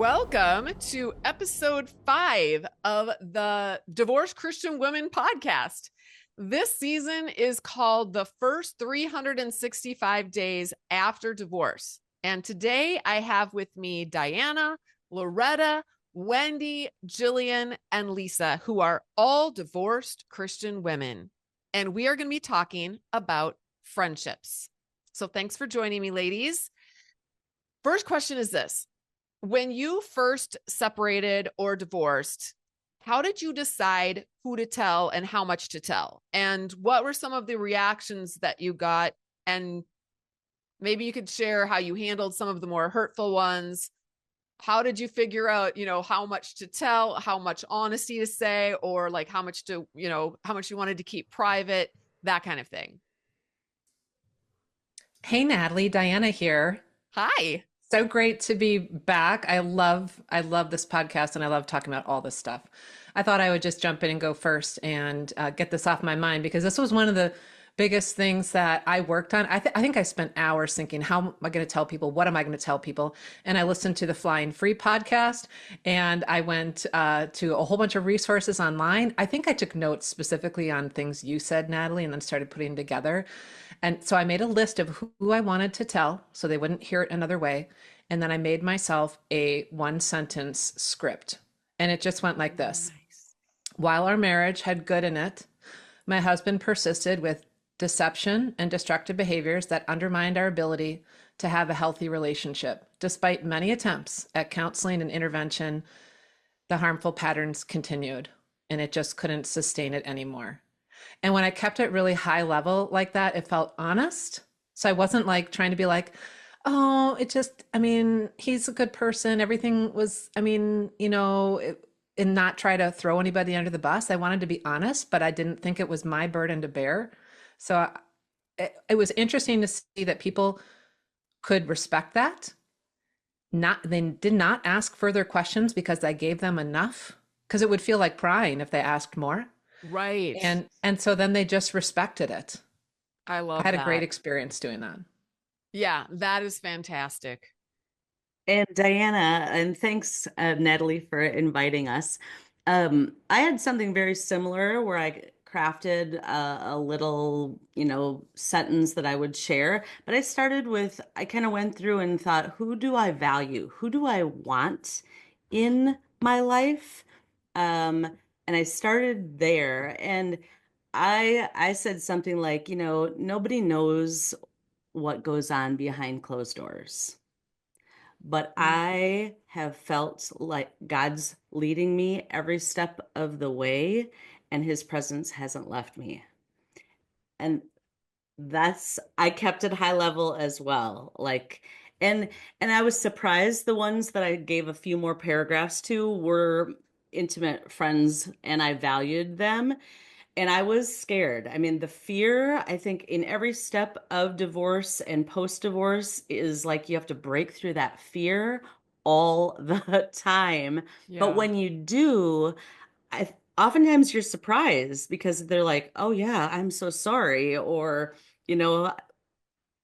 Welcome to episode 5 of the Divorced Christian Women podcast. This season is called The First 365 Days After Divorce. And today I have with me Diana, Loretta, Wendy, Jillian, and Lisa, who are all divorced Christian women. And we are going to be talking about friendships. So thanks for joining me, ladies. First question is this. When you first separated or divorced, how did you decide who to tell and how much to tell? And what were some of the reactions that you got? And maybe you could share how you handled some of the more hurtful ones. How did you figure out, how much to tell, how much honesty to say, or like how much to, how much you wanted to keep private, that kind of thing? Hey Natalie, Diana here. Hi. So great to be back. I love this podcast and I love talking about all this stuff. I thought I would just jump in and go first and get this off my mind because this was one of the biggest things that I worked on. I think I spent hours thinking, how am I going to tell people? What am I going to tell people? And I listened to the Flying Free podcast and I went to a whole bunch of resources online. I think I took notes specifically on things you said, Natalie, and then started putting together. And so I made a list of who I wanted to tell so they wouldn't hear it another way. And then I made myself a one sentence script. And it just went like this. Nice. While our marriage had good in it, my husband persisted with deception and destructive behaviors that undermined our ability to have a healthy relationship. Despite many attempts at counseling and intervention, the harmful patterns continued and it just couldn't sustain it anymore. And when I kept it really high level like that, it felt honest. So I wasn't like trying to be like, oh, he's a good person. Everything was, and not try to throw anybody under the bus. I wanted to be honest, but I didn't think it was my burden to bear. So it was interesting to see that people could respect that. They did not ask further questions because I gave them enough, because it would feel like prying if they asked more. Right. And so then they just respected it. I I love had a great that. experience doing that. Yeah, that is fantastic. And Diana, and thanks, Natalie, for inviting us. I had something very similar where I crafted a little, sentence that I would share. But I kind of went through and thought, who do I value? Who do I want in my life? And I started there. And I said something like, nobody knows what goes on behind closed doors. But I have felt like God's leading me every step of the way, and his presence hasn't left me. And I kept it high level as well. And I was surprised the ones that I gave a few more paragraphs to were intimate friends and I valued them. And I was scared. I mean, the fear, I think, in every step of divorce and post-divorce is like you have to break through that fear all the time. But Yeah. when you do, oftentimes you're surprised because they're like, oh, yeah, I'm so sorry. Or, you know,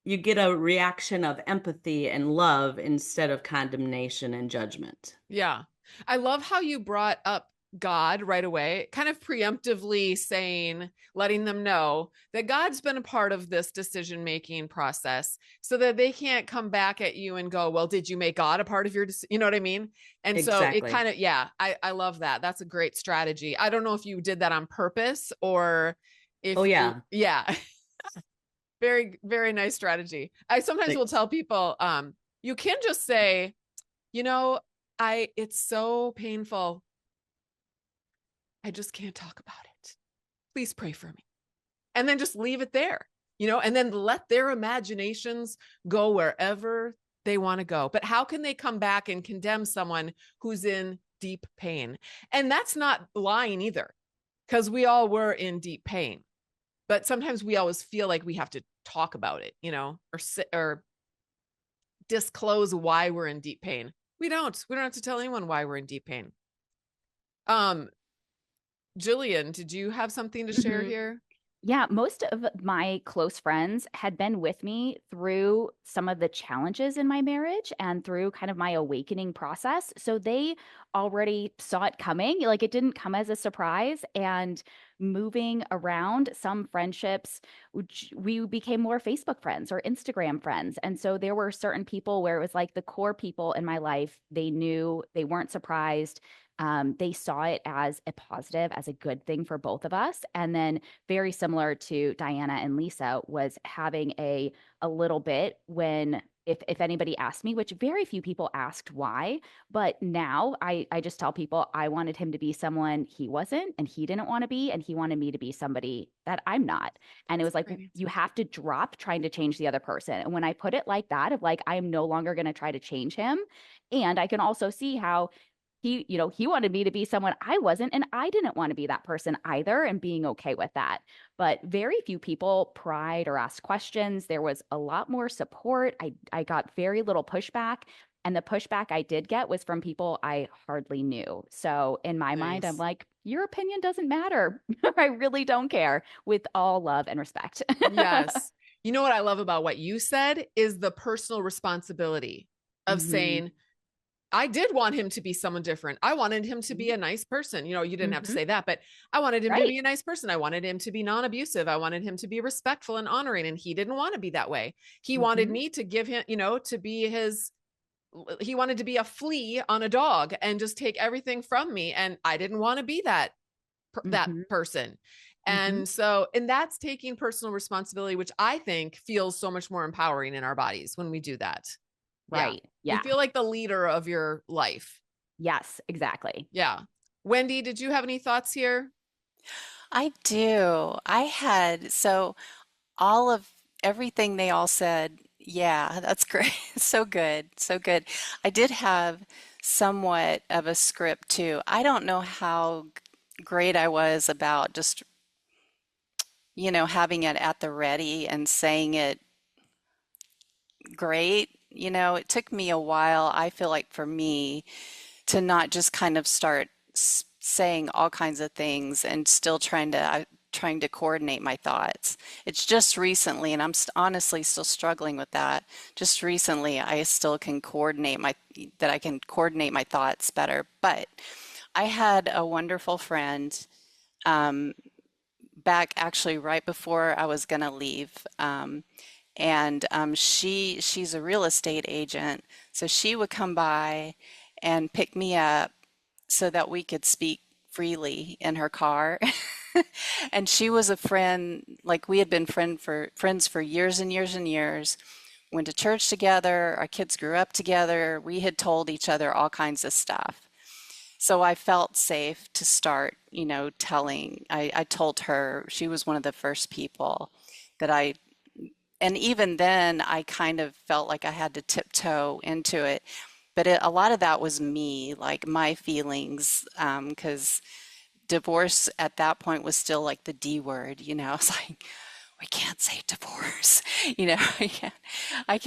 you get a reaction of empathy and love instead of condemnation and judgment. Yeah. I love how you brought up God right away, kind of preemptively letting them know that God's been a part of this decision-making process so that they can't come back at you and go, well, did you make God a part of you know what I mean? And so it Exactly. kind of, yeah, I love that. That's a great strategy. I don't know if you did that on purpose or if Oh, you, yeah. yeah, very, very nice strategy. I sometimes will Thanks. tell people, you can just say, you know, it's so painful. I just can't talk about it. Please pray for me. And then just leave it there, and then let their imaginations go wherever they want to go. But how can they come back and condemn someone who's in deep pain? And that's not lying either, because we all were in deep pain. But sometimes we always feel like we have to talk about it, or disclose why we're in deep pain. We don't have to tell anyone why we're in deep pain. Jillian, did you have something to share Mhm. here? Yeah, most of my close friends had been with me through some of the challenges in my marriage and through kind of my awakening process. So they already saw it coming. Like it didn't come as a surprise. And moving around some friendships, which we became more Facebook friends or Instagram friends. And so there were certain people where it was like the core people in my life, they knew, they weren't surprised. They saw it as a positive, as a good thing for both of us. And then very similar to Diana and Lisa was having a little bit when if anybody asked me, which very few people asked why, but now I just tell people I wanted him to be someone he wasn't and he didn't want to be, and he wanted me to be somebody that I'm not. And it was like you have to drop trying to change the other person. And when I put it like that, of like I'm no longer going to try to change him, and I can also see how he wanted me to be someone I wasn't, and I didn't want to be that person either, and being okay with that. But very few people pried or asked questions. There was a lot more support. I got very little pushback. And the pushback I did get was from people I hardly knew. So in my mind, I'm Nice. like, your opinion doesn't matter. I really don't care, with all love and respect. Yes. You know what I love about what you said is the personal responsibility of Hmm. saying, I did want him to be someone different. I wanted him to be a nice person. You didn't have to Hmm. say that, but I wanted him to Right. be a nice person. I wanted him to be non-abusive. I wanted him to be respectful and honoring. And he didn't want to be that way. He wanted Hmm. me to give him, to be he wanted to be a flea on a dog and just take everything from me. And I didn't want to be that Hmm. person. Hmm. And that's taking personal responsibility, which I think feels so much more empowering in our bodies when we do that. Yeah. Right. You Yeah. feel like the leader of your life. Yes, exactly. Yeah. Wendy, did you have any thoughts here? I do. I had, so all of everything they all said, yeah, that's great. So good. So good. I did have somewhat of a script too. I don't know how great I was about just, having it at the ready and saying it great. It took me a while, I feel like for me, to not just kind of start saying all kinds of things and still trying to coordinate my thoughts. It's just recently, and I'm honestly still struggling with that. Just recently, I still can that I can coordinate my thoughts better. But I had a wonderful friend um, back actually right before I was gonna leave. And she's a real estate agent, so she would come by and pick me up so that we could speak freely in her car. And she was a friend, like we had been friends for years and years and years. Went to church together, our kids grew up together. We had told each other all kinds of stuff. So I felt safe to start, telling. I told her she was one of the first people that and even then I kind of felt like I had to tiptoe into it. But a lot of that was me, like my feelings, because divorce at that point was still like the D word, It's like, we can't say divorce, I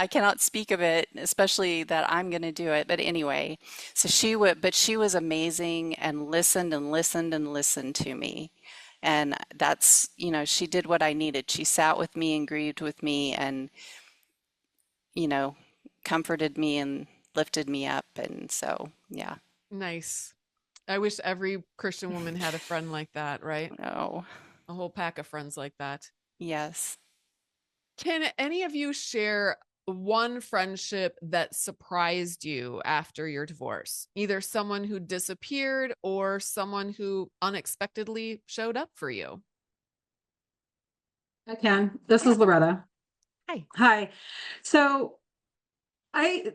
cannot speak of it, especially that I'm going to do it. But anyway, but she was amazing and listened and listened and listened to me. And that's, she did what I needed. She sat with me and grieved with me and, you know, comforted me and lifted me up. And so, yeah. Nice. I wish every Christian woman had a friend like that, right? Oh, A whole pack of friends like that. yes. Can any of you share one friendship that surprised you after your divorce? Either someone who disappeared or someone who unexpectedly showed up for you? I can. This Yeah. is Loretta. Hi. Hi. So I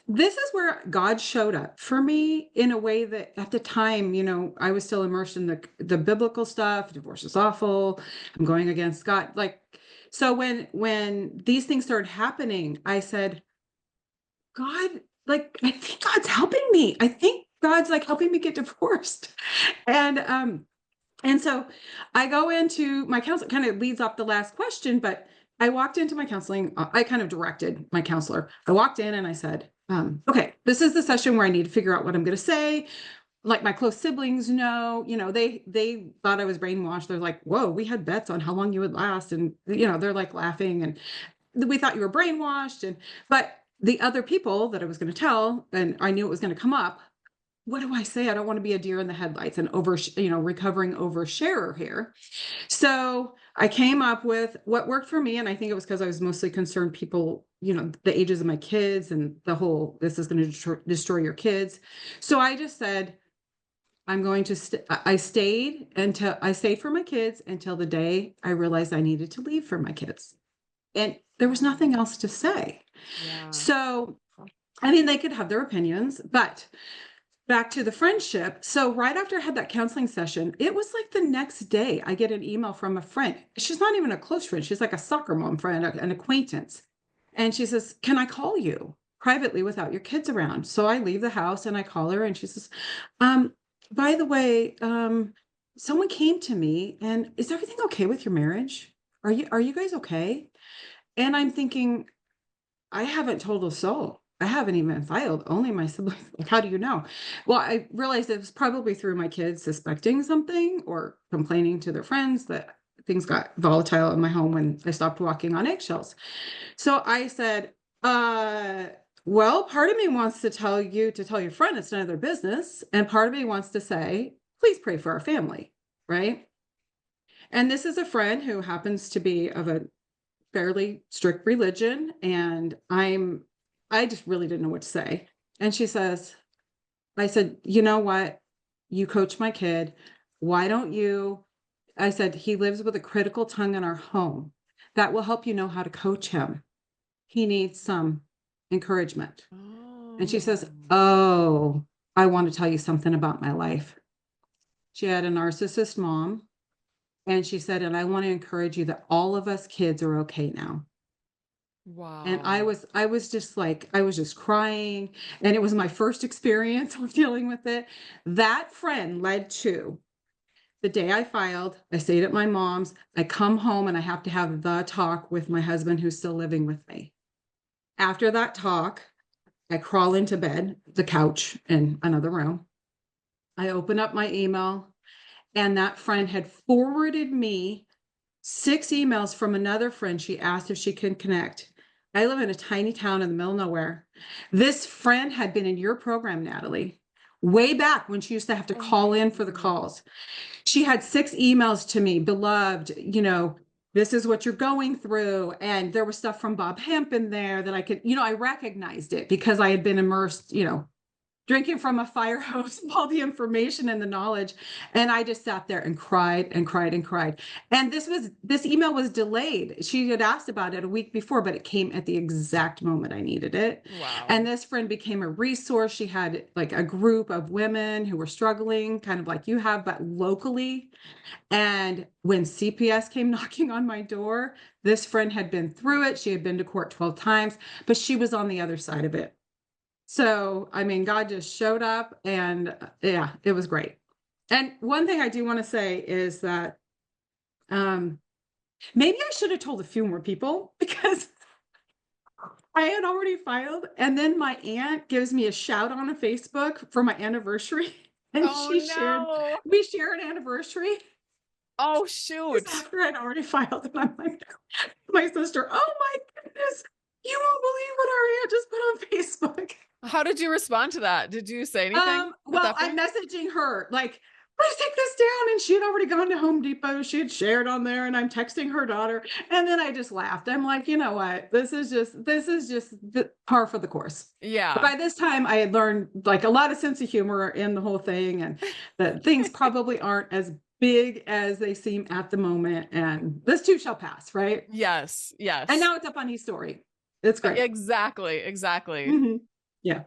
this is where God showed up for me in a way that at the time, I was still immersed in the biblical stuff. Divorce is awful. I'm going against God. Like, so when these things started happening, I said, God, like, I think God's helping me. I think God's like helping me get divorced. And so I go into my counselor, kind of leads off the last question, but I walked into my counseling. I kind of directed my counselor. I walked in and I said, okay, this is the session where I need to figure out what I'm going to say. like my close siblings know, they thought I was brainwashed. They're like, whoa, we had bets on how long you would last. And, they're like laughing and we thought you were brainwashed. But the other people that I was going to tell, and I knew it was going to come up, what do I say? I don't want to be a deer in the headlights and recovering oversharer here. So I came up with what worked for me. And I think it was because I was mostly concerned people, the ages of my kids and the whole, this is going to destroy your kids. So I just said, I'm going to, I stayed for my kids until the day I realized I needed to leave for my kids. And there was nothing else to say. Yeah. So, I mean, they could have their opinions, but back to the friendship. So right after I had that counseling session, it was like the next day I get an email from a friend. She's not even a close friend. She's like a soccer mom friend, an acquaintance. And she says, can I call you privately without your kids around? So I leave the house and I call her and she says, by the way, someone came to me and is everything okay with your marriage? Are you guys okay? And I'm thinking, I haven't told a soul. I haven't even filed, only my siblings. Like, how do you know? Well, I realized it was probably through my kids suspecting something or complaining to their friends that things got volatile in my home when I stopped walking on eggshells. So I said, well, part of me wants to tell your friend it's none of their business. And part of me wants to say, please pray for our family, right? And this is a friend who happens to be of a fairly strict religion. And I just really didn't know what to say. And I said, you know what? You coach my kid. Why don't you? I said, he lives with a critical tongue in our home. That will help you know how to coach him. He needs some encouragement. And she says, oh, I want to tell you something about my life. She had a narcissist mom. And she said, and I want to encourage you that all of us kids are okay now. Wow. And I was just crying. And it was my first experience of dealing with it. That friend led to the day I filed. I stayed at my mom's. I come home and I have to have the talk with my husband who's still living with me. After that talk, I crawl into bed, the couch in another room. I open up my email, and that friend had forwarded me 6 emails from another friend. She asked if she can connect. I live in a tiny town in the middle of nowhere. This friend had been in your program, Natalie, way back when she used to have to call in for the calls. She had 6 emails to me, beloved, this is what you're going through. And there was stuff from Bob Hemp in there that I could, I recognized it because I had been immersed, drinking from a fire hose, all the information and the knowledge. And I just sat there and cried and cried and cried. And this email was delayed. She had asked about it a week before, but it came at the exact moment I needed it. Wow. And this friend became a resource. She had like a group of women who were struggling, kind of like you have, but locally. And when CPS came knocking on my door, this friend had been through it. She had been to court 12 times, but she was on the other side of it. So, I mean, God just showed up and yeah, it was great. And one thing I do want to say is that maybe I should have told a few more people because I had already filed. And then my aunt gives me a shout on Facebook for my anniversary. And we share an anniversary. Oh, shoot. After I'd already filed. And I'm like, my sister, oh my goodness, you won't believe what our aunt just put on Facebook. How did you respond to that? Did you say anything? Well, I'm messaging her like, let's take this down. And she had already gone to Home Depot. She had shared on there and I'm texting her daughter. And then I just laughed. I'm like, you know what? This is just the par for the course. Yeah. But by this time I had learned like a lot of sense of humor in the whole thing and that things probably aren't as big as they seem at the moment. And this too shall pass, right? Yes. Yes. And now it's up on eStory. It's great. Exactly. Mm-hmm. Yeah.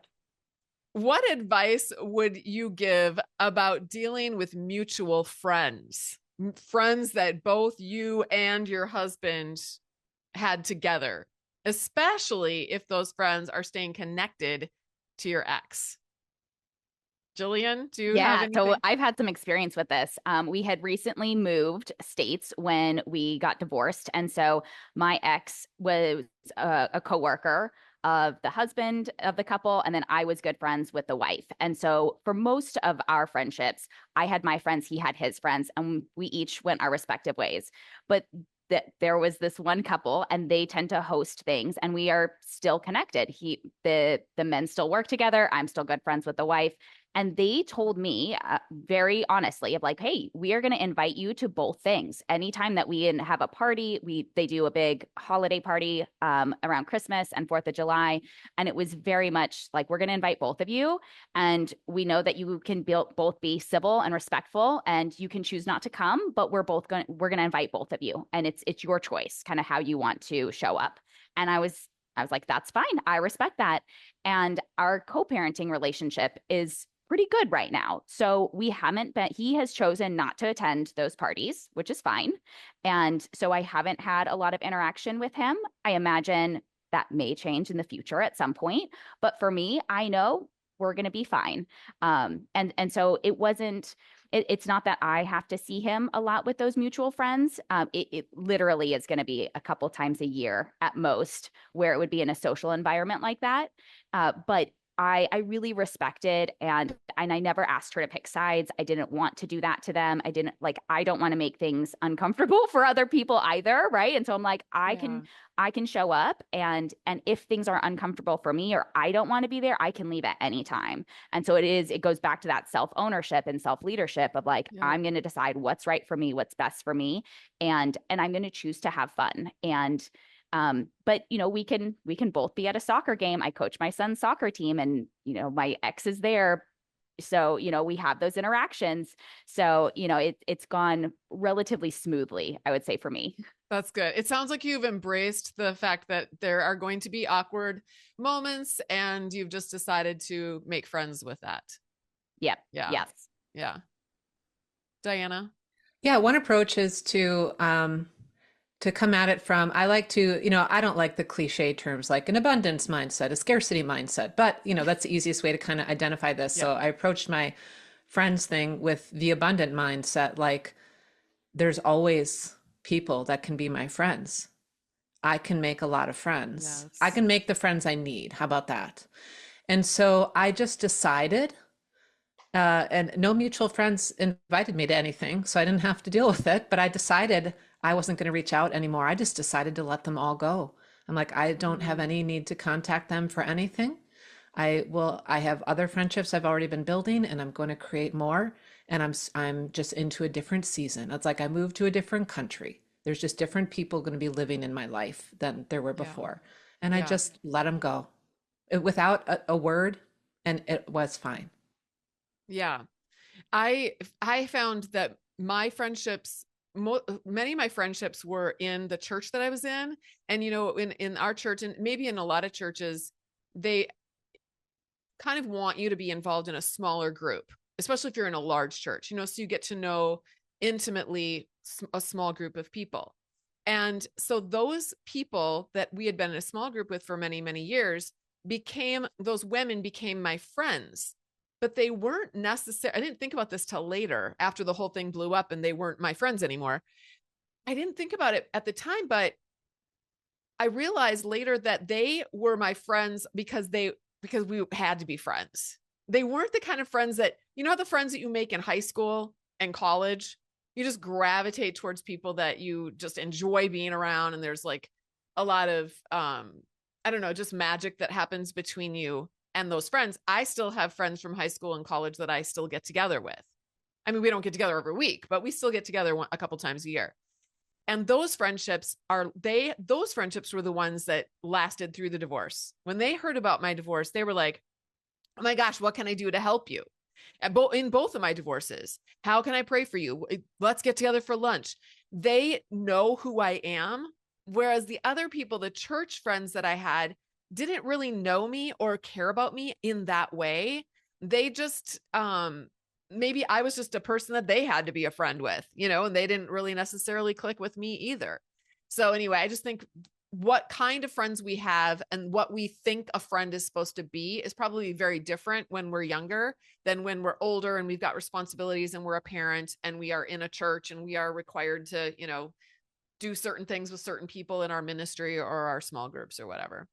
What advice would you give about dealing with mutual friends that both you and your husband had together, especially if those friends are staying connected to your ex? Jillian, do you have anything? So I've had some experience with this. We had recently moved states when we got divorced. And so my ex was a coworker of the husband of the couple, and then I was good friends with the wife. And so for most of our friendships, I had my friends, he had his friends, and we each went our respective ways. But that there was this one couple, and they tend to host things, and we are still connected. The men still work together. I'm still good friends with the wife. And they told me very honestly of like, hey, we are going to invite you to both things. Anytime that we have a party, they do a big holiday party around Christmas and 4th of July. And it was very much like, we're going to invite both of you. And we know that you can both be civil and respectful, and you can choose not to come, but we're going to invite both of you. And it's your choice, kind of how you want to show up. And I was like, that's fine. I respect that. And our co-parenting relationship is pretty good right now. So he has chosen not to attend those parties, which is fine. And so I haven't had a lot of interaction with him. I imagine that may change in the future at some point. But for me, I know we're going to be fine. And so it's not that I have to see him a lot with those mutual friends. It literally is going to be a couple times a year at most, where it would be in a social environment like that. But I really respected, and I never asked her to pick sides. I didn't want to do that to them. I don't want to make things uncomfortable for other people either, right? And so I'm like, I can show up, and if things are uncomfortable for me or I don't want to be there, I can leave at any time. And so it goes back to that self-ownership and self-leadership of like, I'm going to decide what's right for me, what's best for me, and I'm going to choose to have fun. And but we can both be at a soccer game. I coach my son's soccer team, and my ex is there. So, we have those interactions. So, it's gone relatively smoothly, I would say, for me. That's good. It sounds like you've embraced the fact that there are going to be awkward moments, and you've just decided to make friends with that. Yep. Yeah. Yes. Yeah. Diana? Yeah. One approach is to come at it from, I like to, I don't like the cliche terms like an abundance mindset, a scarcity mindset, but that's the easiest way to kind of identify this. Yeah. So I approached my friends thing with the abundant mindset. Like, there's always people that can be my friends. I can make a lot of friends. Yes. I can make the friends I need. How about that? And so I just decided, and no mutual friends invited me to anything, so I didn't have to deal with it, but I decided I wasn't going to reach out anymore. I just decided to let them all go. I'm like, I don't have any need to contact them for anything. I have other friendships I've already been building, and I'm going to create more. And I'm just into a different season. It's like I moved to a different country. There's just different people going to be living in my life than there were before. And I just let them go without a word, and it was fine. Yeah. I found that my friendships, many of my friendships were in the church that I was in. And, in our church, and maybe in a lot of churches, they kind of want you to be involved in a smaller group, especially if you're in a large church, so you get to know intimately a small group of people. And so those people that we had been in a small group with for many, many years those women became my friends. But they weren't necessary. I didn't think about this till later, after the whole thing blew up and they weren't my friends anymore. I didn't think about it at the time, but I realized later that they were my friends because we had to be friends. They weren't the kind of friends that, the friends that you make in high school and college, you just gravitate towards people that you just enjoy being around. And there's like a lot of, I don't know, just magic that happens between you and those friends. I still have friends from high school and college that I still get together with. I mean, we don't get together every week, but we still get together a couple times a year. And those friendships were the ones that lasted through the divorce. When they heard about my divorce, they were like, oh my gosh, what can I do to help you? In both of my divorces, how can I pray for you? Let's get together for lunch. They know who I am. Whereas the other people, the church friends that I had, didn't really know me or care about me in that way. They just, maybe I was just a person that they had to be a friend with, and they didn't really necessarily click with me either. So anyway, I just think what kind of friends we have and what we think a friend is supposed to be is probably very different when we're younger than when we're older and we've got responsibilities and we're a parent and we are in a church and we are required to, do certain things with certain people in our ministry or our small groups or whatever.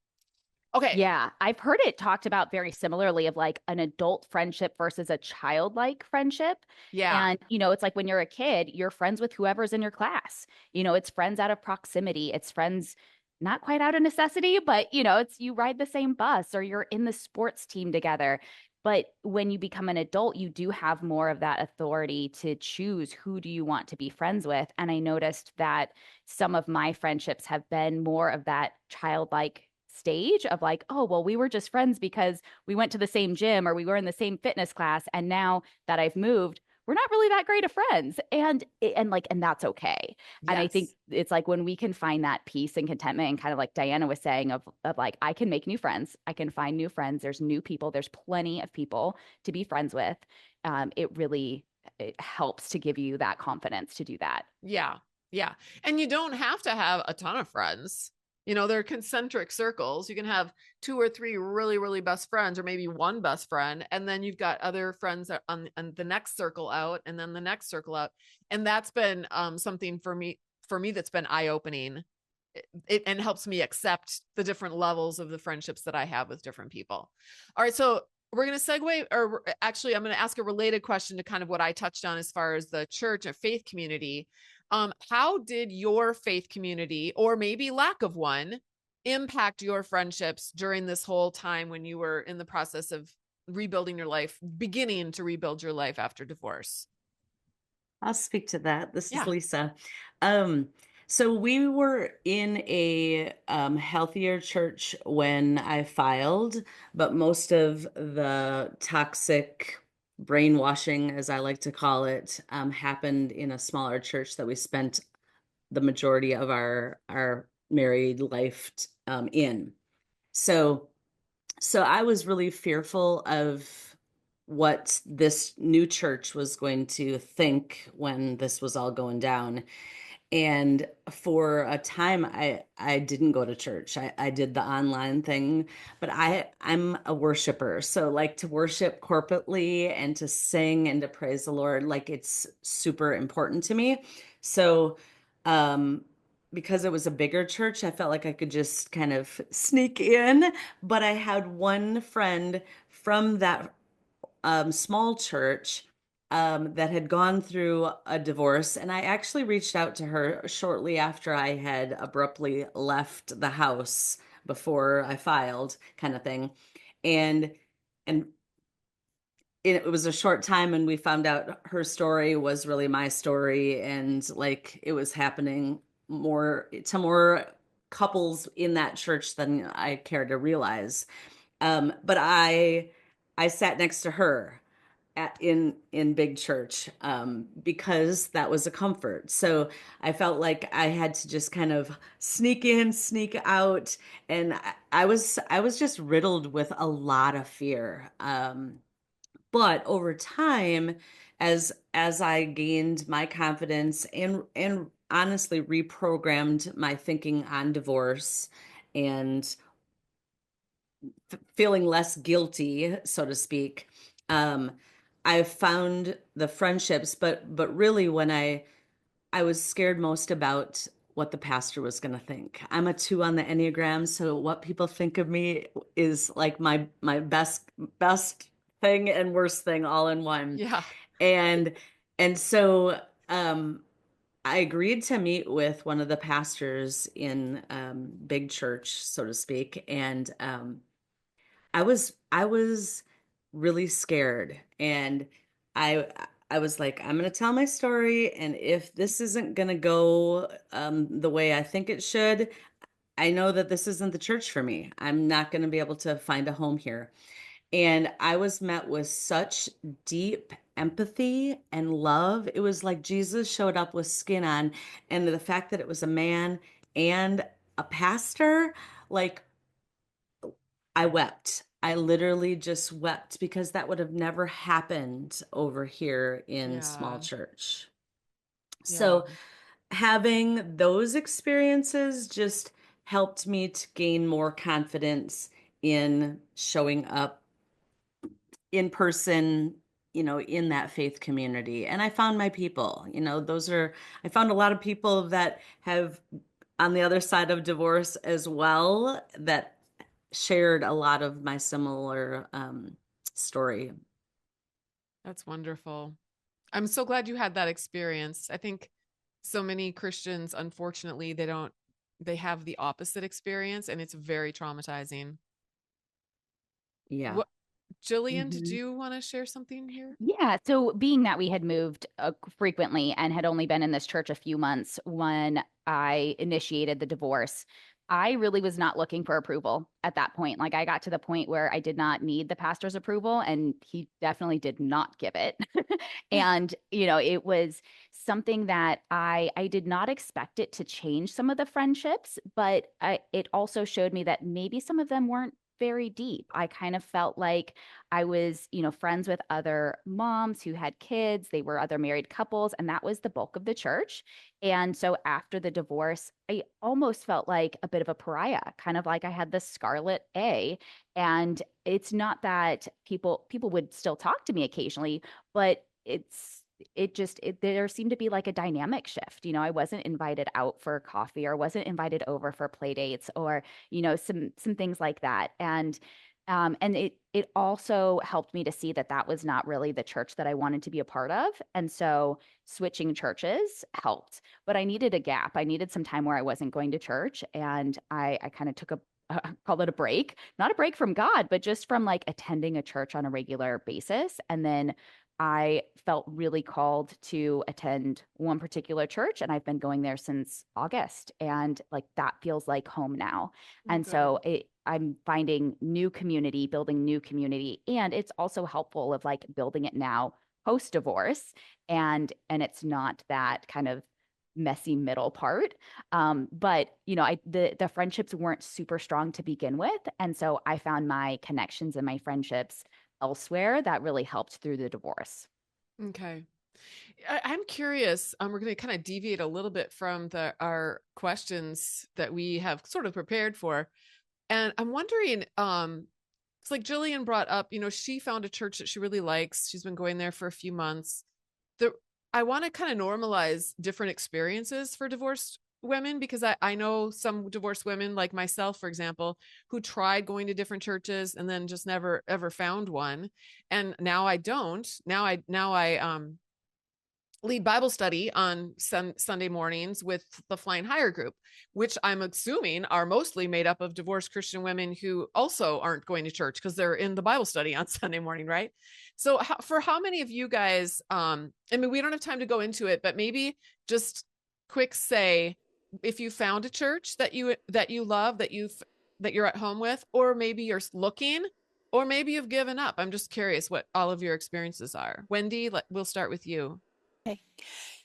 Okay. Yeah, I've heard it talked about very similarly of like an adult friendship versus a childlike friendship. Yeah. And, it's like when you're a kid, you're friends with whoever's in your class. It's friends out of proximity. It's friends not quite out of necessity, but, it's you ride the same bus or you're in the sports team together. But when you become an adult, you do have more of that authority to choose who do you want to be friends with. And I noticed that some of my friendships have been more of that childlike stage of like, oh, well, we were just friends because we went to the same gym or we were in the same fitness class. And now that I've moved, we're not really that great of friends. And that's okay. And I think Yes. it's like when we can find that peace and contentment and kind of like Diana was saying of like, I can make new friends. I can find new friends. There's new people. There's plenty of people to be friends with. It helps to give you that confidence to do that. Yeah. Yeah. And you don't have to have a ton of friends. They're concentric circles. You can have 2 or 3 really, really best friends, or maybe one best friend. And then you've got other friends on the next circle out, and then the next circle out. And that's been something for me that's been eye-opening. It and helps me accept the different levels of the friendships that I have with different people. All right. So we're going to segue, or actually, I'm going to ask a related question to kind of what I touched on as far as the church or faith community. How did your faith community, or maybe lack of one, impact your friendships during this whole time when you were in the process of rebuilding your life, beginning to rebuild your life after divorce? I'll speak to that. This Yeah. is Lisa. So we were in a healthier church when I filed, but most of the toxic brainwashing, as I like to call it, happened in a smaller church that we spent the majority of our married life in. So I was really fearful of what this new church was going to think when this was all going down. And for a time, I didn't go to church. I did the online thing, but I'm a worshiper. So like to worship corporately and to sing and to praise the Lord, like it's super important to me. So because it was a bigger church, I felt like I could just kind of sneak in. But I had one friend from that small church that had gone through a divorce. And I actually reached out to her shortly after I had abruptly left the house before I filed, kind of thing. And and it was a short time, and we found out her story was really my story, and like it was happening more to more couples in that church than I care to realize. But I sat next to her in big church because that was a comfort. So I felt like I had to just kind of sneak in, sneak out, and I was just riddled with a lot of fear. But over time, as I gained my confidence and honestly reprogrammed my thinking on divorce and feeling less guilty, so to speak, um, I've found the friendships, but really when I was scared most about what the pastor was going to think. I'm a 2 on the Enneagram, so what people think of me is like my best thing and worst thing all in one. Yeah. And so I agreed to meet with one of the pastors in big church, so to speak, and I was really scared, and I I was like, I'm gonna tell my story, and if this isn't gonna go the way I think it should, I know that this isn't the church for me. I'm not gonna be able to find a home here. And I was met with such deep empathy and love. It was like Jesus showed up with skin on, and the fact that it was a man and a pastor, like I wept. I literally just wept because that would have never happened over here in small Yeah. church. Yeah. So having those experiences just helped me to gain more confidence in showing up in person, in that faith community. And I found my people, I found a lot of people that have on the other side of divorce as well that shared a lot of my similar story. That's wonderful. I'm so glad you had that experience. I think so many Christians, unfortunately, they have the opposite experience, and it's very traumatizing. Yeah. What, Jillian, did Mhm. you want to share something here? Yeah. So, being that we had moved frequently and had only been in this church a few months when I initiated the divorce, I really was not looking for approval at that point. Like, I got to the point where I did not need the pastor's approval, and he definitely did not give it. And, it was something that I did not expect it to change some of the friendships, but it also showed me that maybe some of them weren't very deep. I kind of felt like I was, friends with other moms who had kids. They were other married couples, and that was the bulk of the church. And so after the divorce, I almost felt like a bit of a pariah, kind of like I had the scarlet A. And it's not that people would still talk to me occasionally, but there seemed to be like a dynamic shift. I wasn't invited out for coffee, or wasn't invited over for play dates, or some things like that. And it also helped me to see that that was not really the church that I wanted to be a part of. And so switching churches helped, but I needed a gap. I needed some time where I wasn't going to church, and I kind of took call it a break, not a break from God, but just from like attending a church on a regular basis. And then I felt really called to attend one particular church, and I've been going there since August, and like that feels like home now. And Good. so I'm finding new community, building new community, and it's also helpful of like building it now post divorce, and it's not that kind of messy middle part. But the friendships weren't super strong to begin with, and so I found my connections and my friendships elsewhere that really helped through the divorce. Okay. I'm curious. We're going to kind of deviate a little bit from our questions that we have sort of prepared for. And I'm wondering, it's like Jillian brought up, she found a church that she really likes. She's been going there for a few months. I want to kind of normalize different experiences for divorced women, because I know some divorced women like myself, for example, who tried going to different churches and then just never ever found one. And now I don't. Now I lead Bible study on Sunday mornings with the Flying Higher group, which I'm assuming are mostly made up of divorced Christian women who also aren't going to church because they're in the Bible study on Sunday morning, right? So for how many of you guys, I mean, we don't have time to go into it, but maybe just quick say if you found a church that you love, that you're at home with, or maybe you're looking, or maybe you've given up. I'm just curious what all of your experiences are. Wendy, we'll start with you. Okay.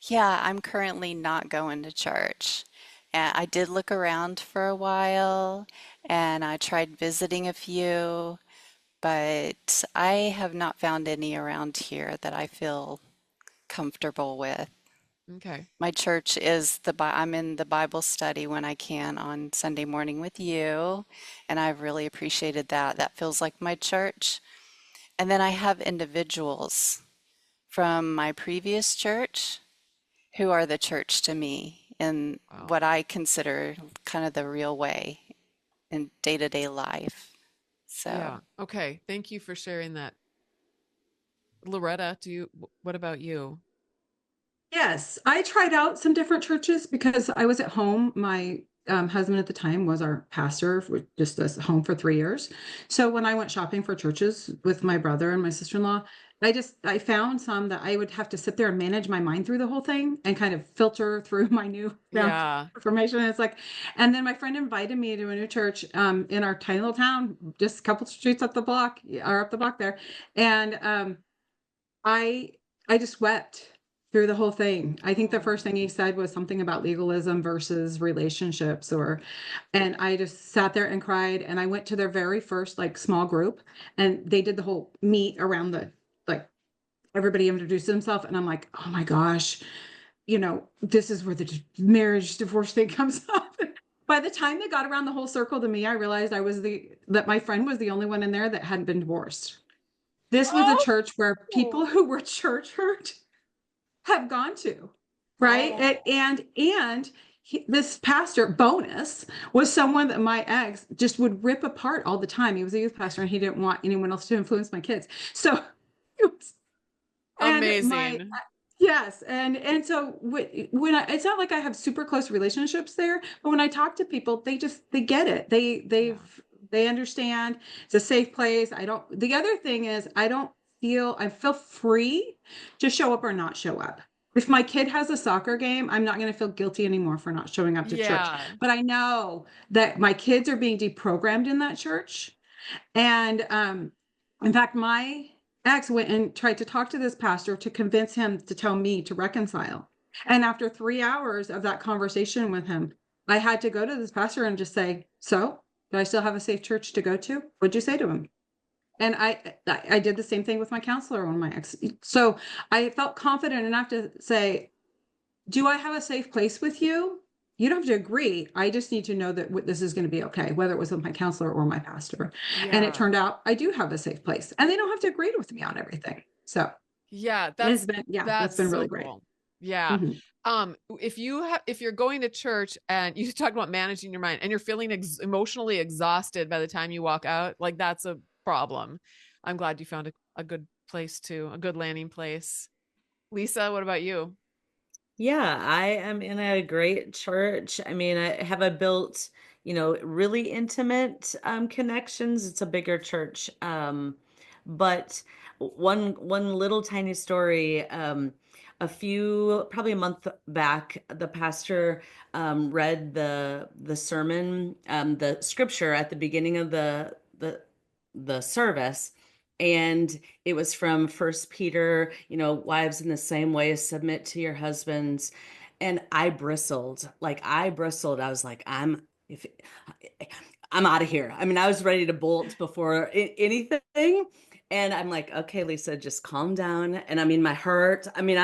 Yeah, I'm currently not going to church. And I did look around for a while and I tried visiting a few, but I have not found any around here that I feel comfortable with. Okay. My church is I'm in the Bible study when I can on Sunday morning with you, and I've really appreciated that. That feels like my church. And then I have individuals from my previous church who are the church to me in Wow. what I consider kind of the real way in day-to-day life. So, Yeah. Okay. Thank you for sharing that. Loretta, what about you? Yes, I tried out some different churches because I was at home. My husband at the time was our pastor, just as home for 3 years. So when I went shopping for churches with my brother and my sister-in-law, I found some that I would have to sit there and manage my mind through the whole thing and kind of filter through my new Yeah. information. And it's like, and then my friend invited me to a new church in our tiny little town, just a couple streets up the block, or up the block there, and I I just wept through the whole thing. I think the first thing he said was something about legalism versus relationships, and I just sat there and cried, and I went to their very first like small group, and they did the whole meet around the like everybody introduced themselves, and I'm like, "Oh my gosh, this is where the marriage divorce thing comes up." By the time they got around the whole circle to me, I realized that my friend was the only one in there that hadn't been divorced. This was a Oh, church where people who were church hurt have gone to, right? oh, And this pastor bonus was someone that my ex just would rip apart all the time. He was a youth pastor and he didn't want anyone else to influence my kids. So it was, and my Amazing. yes, and so when it's not like I have super close relationships there, but when I talk to people, they get it. They understand. It's a safe place. I don't. The other thing is I feel free to show up or not show up. If my kid has a soccer game, I'm not going to feel guilty anymore for not showing up to church. Yeah. But I know that my kids are being deprogrammed in that church. And in fact, my ex went and tried to talk to this pastor to convince him to tell me to reconcile. And after 3 hours of that conversation with him, I had to go to this pastor and just say, so, do I still have a safe church to go to? What'd you say to him? And I did the same thing with my counselor on my ex. So I felt confident enough to say, do I have a safe place with you? You don't have to agree. I just need to know that this is going to be okay, whether it was with my counselor or my pastor. And it Yeah. turned out I do have a safe place, and they don't have to agree with me on everything. So Yeah, that's been that's been really so great. cool. Yeah. Mhm. If you're going to church and you talk about managing your mind and you're feeling emotionally exhausted by the time you walk out, like that's a problem. I'm glad you found a good place a good landing place. Lisa, what about you? Yeah, I am in a great church. I mean, I built, really intimate connections. It's a bigger church. But one little tiny story, probably a month back, the pastor read the sermon, the scripture at the beginning of the service. And it was from First Peter, wives in the same way submit to your husbands. And I bristled. I was like, if I'm out of here. I mean, I was ready to bolt before anything. And I'm like, okay, Lisa, just calm down. And I mean, my heart, I mean,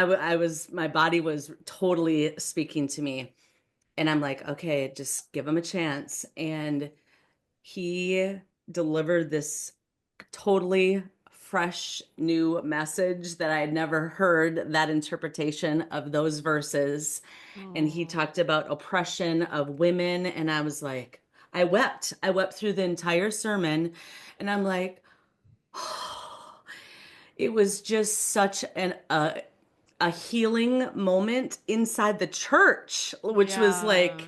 my body was totally speaking to me. And I'm like, okay, just give him a chance. And he delivered this totally fresh new message that I had never heard that interpretation of those verses. And he talked about oppression of women. And I was like, I wept. I wept through the entire sermon. And I'm like, oh, it was just such a healing moment inside the church, which was like,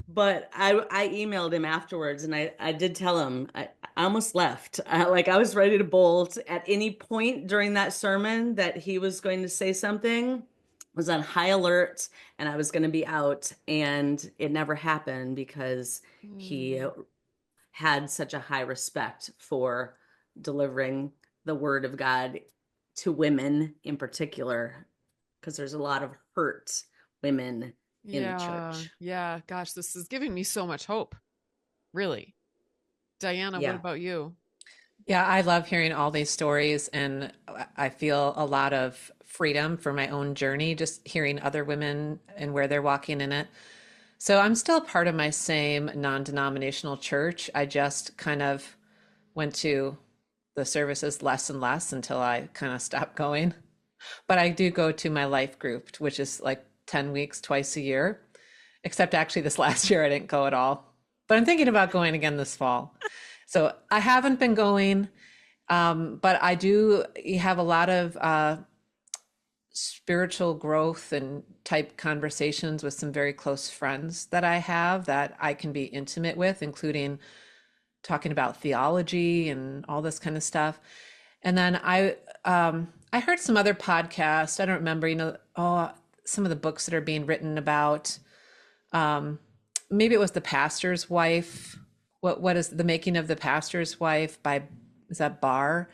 but I emailed him afterwards and I did tell him I almost left. I was ready to bolt at any point during that sermon that he was going to say something. Was on high alert and I was going to be out, and it never happened because he had such a high respect for delivering the word of God to women in particular, because there's a lot of hurt women in the church. Yeah. Gosh, this is giving me so much hope. Really. Diana, what Yeah. about you? Yeah, I love hearing all these stories, and I feel a lot of freedom for my own journey, just hearing other women and where they're walking in it. So I'm still part of my same non-denominational church. I just kind of went to the services less and less until I kind of stopped going. But I do go to my life group, which is like 10 weeks twice a year, except actually this last year I didn't go at all. But I'm thinking about going again this fall. So I haven't been going, but I do have a lot of spiritual growth and type conversations with some very close friends that I have that I can be intimate with, including talking about theology and all this kind of stuff. And then I heard some other podcast. I don't remember, some of the books that are being written about. Maybe it was The Pastor's Wife. What is The Making of the Pastor's Wife by, is that Barr?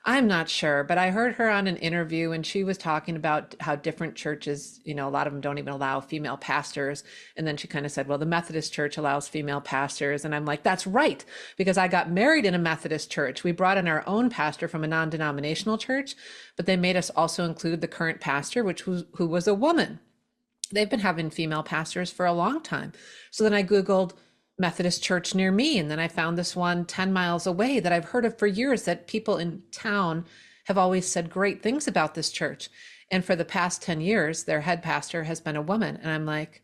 I'm not sure, but I heard her on an interview and she was talking about how different churches, a lot of them don't even allow female pastors. And then she kind of said, well, the Methodist Church allows female pastors. And I'm like, that's right, because I got married in a Methodist church. We brought in our own pastor from a non-denominational church, but they made us also include the current pastor, who was a woman. They've been having female pastors for a long time. So then I Googled Methodist church near me. And then I found this one 10 miles away that I've heard of for years, that people in town have always said great things about this church. And for the past 10 years, their head pastor has been a woman. And I'm like,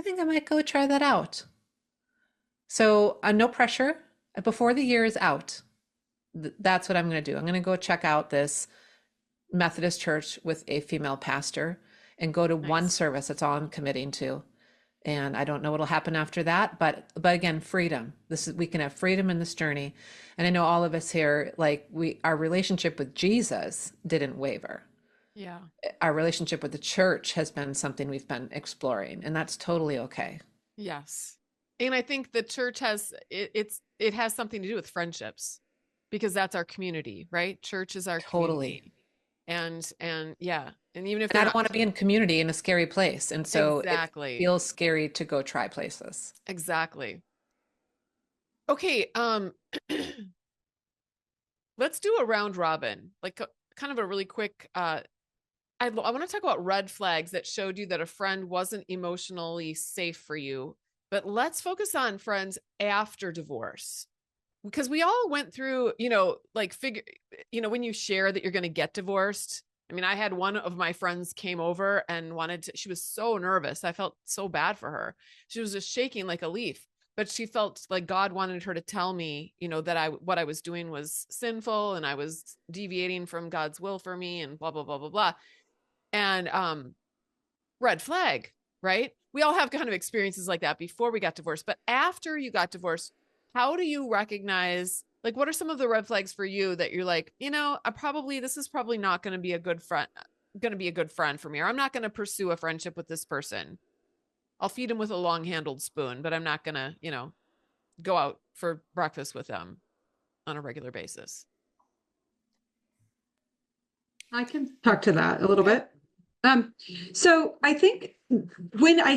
I think I might go try that out. So no pressure. Before the year is out, that's what I'm going to do. I'm going to go check out this Methodist church with a female pastor and go to one Nice. service. That's all I'm committing to. And I don't know what'll happen after that, but again, freedom. We can have freedom in this journey. And I know all of us here, like our relationship with Jesus didn't waver. Yeah. Our relationship with the church has been something we've been exploring, and that's totally okay. Yes. And I think the church has it has something to do with friendships, because that's our community, right? Church is our Totally. community. And yeah. And even if And I you're don't not want to be in community in a scary place. And so it exactly. feels scary to go try places. Exactly. Okay, let's do a round robin, like kind of a really quick I want to talk about red flags that showed you that a friend wasn't emotionally safe for you, but let's focus on friends after divorce. Because we all went through, like when you share that you're going to get divorced. I mean, I had one of my friends came over and she was so nervous. I felt so bad for her. She was just shaking like a leaf, but she felt like God wanted her to tell me, that what I was doing was sinful and I was deviating from God's will for me and blah, blah, blah, blah, blah. And red flag, right? We all have kind of experiences like that before we got divorced, but after you got divorced, how do you recognize, like, what are some of the red flags for you that you're like, this is probably not going to be a good friend for me, or I'm not going to pursue a friendship with this person. I'll feed him with a long handled spoon, but I'm not going to, go out for breakfast with them on a regular basis. I can talk to that a little bit. So I think when I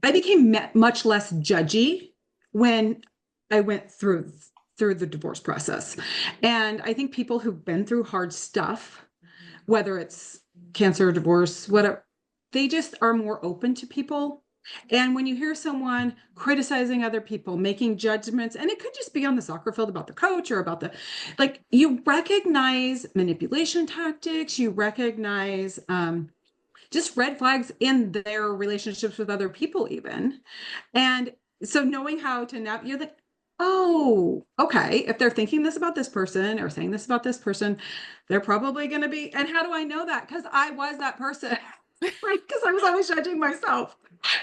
became much less judgy when I went through the divorce process. And I think people who've been through hard stuff, whether it's cancer, divorce, whatever, they just are more open to people. And when you hear someone criticizing other people, making judgments, and it could just be on the soccer field about the coach or about you recognize manipulation tactics, you recognize just red flags in their relationships with other people even. And so knowing how to navigate, you're like, oh, okay, if they're thinking this about this person or saying this about this person, they're probably going to be, and how do I know that? Because I was that person. Right, because I was always judging myself.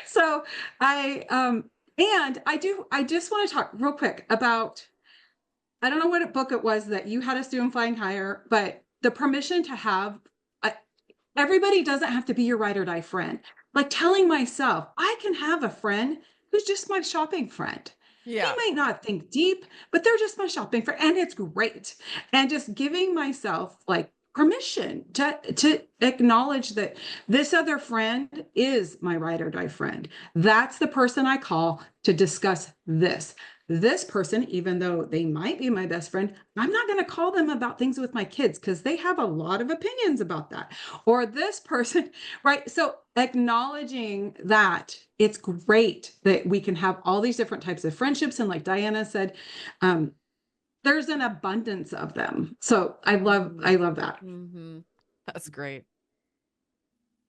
So and I just want to talk real quick about, I don't know what book it was that you had us do in Flying Higher, but the permission to have, everybody doesn't have to be your ride or die friend. Like telling myself, I can have a friend who's just my shopping friend. Yeah. They might not think deep, but they're just my shopping friend, and it's great. And just giving myself permission to acknowledge that this other friend is my ride or die friend. That's the person I call to discuss this person, even though they might be my best friend, I'm not going to call them about things with my kids because they have a lot of opinions about that. Or this person, right? So acknowledging that it's great that we can have all these different types of friendships. And like Diana said, there's an abundance of them. So I love that. Mm-hmm. That's great.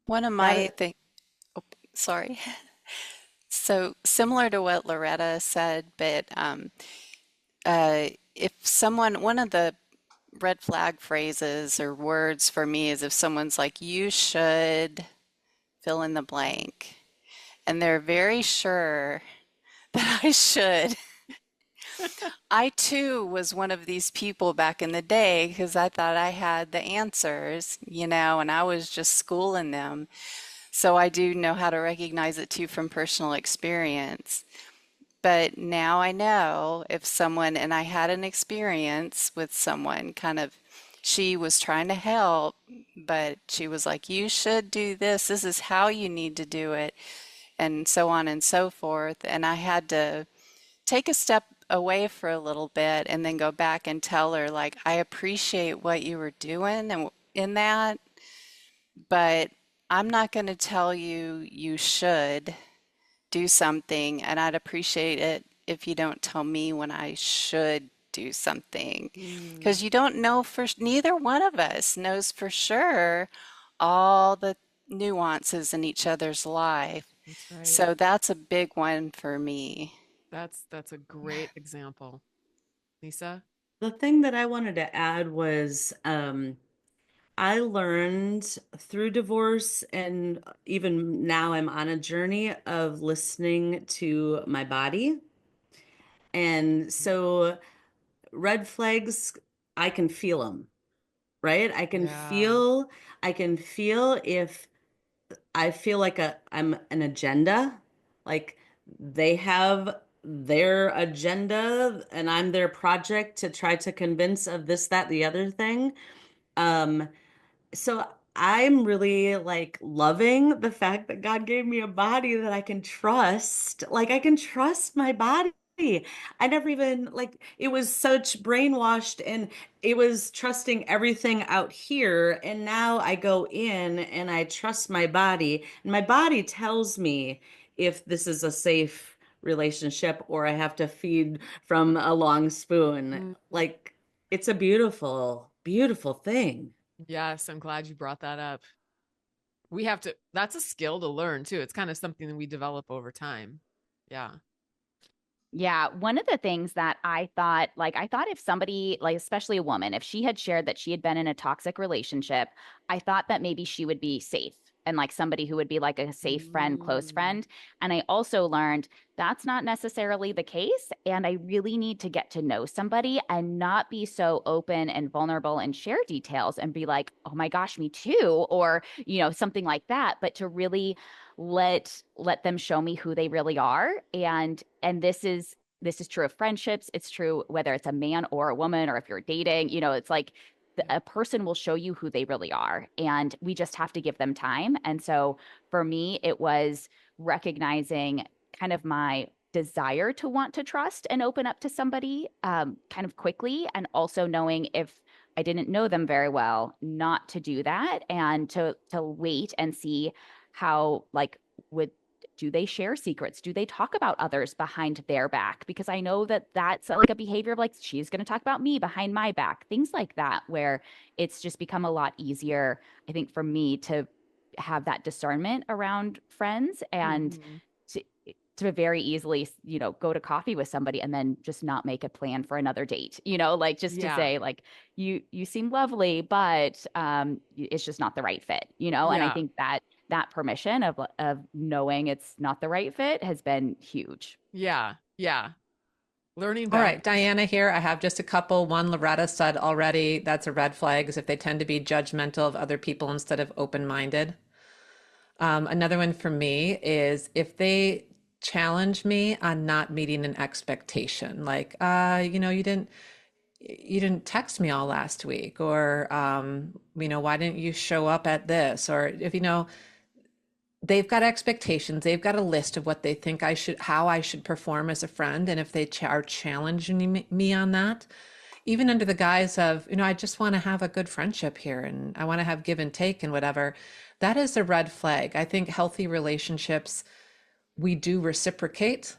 One of my things, sorry. So similar to what Loretta said, but if someone, one of the red flag phrases or words for me is if someone's like, you should fill in the blank, and they're very sure that I should. I too was one of these people back in the day because I thought I had the answers, and I was just schooling them. So I do know how to recognize it too from personal experience. But now I know if someone, and I had an experience with someone she was trying to help, but she was like, you should do this. This is how you need to do it, and so on and so forth. And I had to take a step away for a little bit and then go back and tell her, like, I appreciate what you were doing and in that, but I'm not going to tell you you should do something, and I'd appreciate it if you don't tell me when I should do something, because you don't know neither one of us knows for sure all the nuances in each other's life. That's right. So that's a big one for me. That's a great example. Lisa? The thing that I wanted to add was I learned through divorce, and even now I'm on a journey of listening to my body. And so red flags, I can feel them, right? Yeah. I can feel if I feel like I'm an agenda, like they have their agenda and I'm their project to try to convince of this, that, the other thing. Um, so I'm really like loving the fact that God gave me a body that I can trust. Like I can trust my body. I never even like it was such brainwashed and it was trusting everything out here. And now I go in and I trust my body. And my body tells me if this is a safe relationship or I have to feed from a long spoon. Mm, Like it's a beautiful, beautiful thing. yes, I'm glad you brought that up. We have to, that's a skill to learn too. It's kind of something that we develop over time. Yeah. Yeah, one of the things that I thought if somebody, like especially a woman, if she had shared that she had been in a toxic relationship, I thought that maybe she would be safe and like somebody who would be like a safe friend, close Mm, friend. And I also learned that's not necessarily the case. And I really need to get to know somebody and not be so open and vulnerable and share details and be like, oh my gosh, me too, or, something like that, but to really let them show me who they really are. And this is true of friendships. It's true whether it's a man or a woman, or if you're dating. It's like a person will show you who they really are, and we just have to give them time. And so for me, it was recognizing kind of my desire to want to trust and open up to somebody kind of quickly, and also knowing if I didn't know them very well, not to do that, and to wait and see how, like, would do they share secrets? Do they talk about others behind their back? Because I know that that's like a behavior of like, she's going to talk about me behind my back, things like that, where it's just become a lot easier, I think, for me to have that discernment around friends, and mhm. to, to very easily, go to coffee with somebody and then just not make a plan for another date, like just to Yeah. say like, you seem lovely, but it's just not the right fit, and I Yeah. think that permission of knowing it's not the right fit has been huge. Yeah. Yeah. Learning All right, boundaries. Diana here. I have just a couple. One, Loretta said already, that's a red flag, is if they tend to be judgmental of other people instead of open-minded. Another one for me is if they challenge me on not meeting an expectation, like, you didn't text me all last week, or, why didn't you show up at this? Or if, they've got expectations, they've got a list of what they think how I should perform as a friend. And if they are challenging me on that, even under the guise of, I just want to have a good friendship here and I want to have give and take and whatever, that is a red flag. I think healthy relationships, we do reciprocate,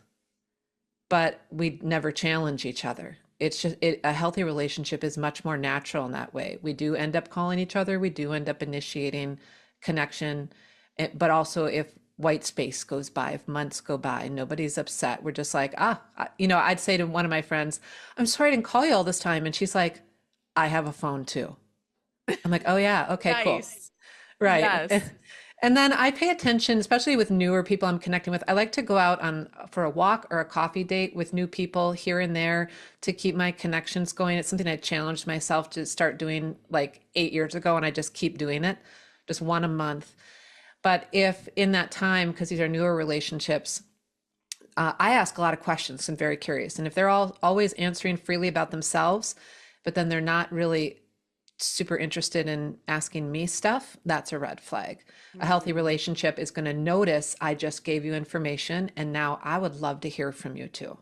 but we never challenge each other. It's just a healthy relationship is much more natural in that way. We do end up calling each other, we do end up initiating connection, but also if white space goes by, if months go by, nobody's upset. We're just like, I'd say to one of my friends, I'm sorry I didn't call you all this time. And she's like, I have a phone too. I'm like, oh yeah, okay, cool. Nice. Right. Yes. And then I pay attention, especially with newer people I'm connecting with. I like to go out for a walk or a coffee date with new people here and there to keep my connections going. It's something I challenged myself to start doing like 8 years ago, and I just keep doing it, just one a month. But if in that time, because these are newer relationships, I ask a lot of questions. I'm very curious. And if they're always answering freely about themselves, but then they're not really super interested in asking me stuff, that's a red flag. A healthy Mm, relationship is going to notice I just gave you information and now I would love to hear from you too.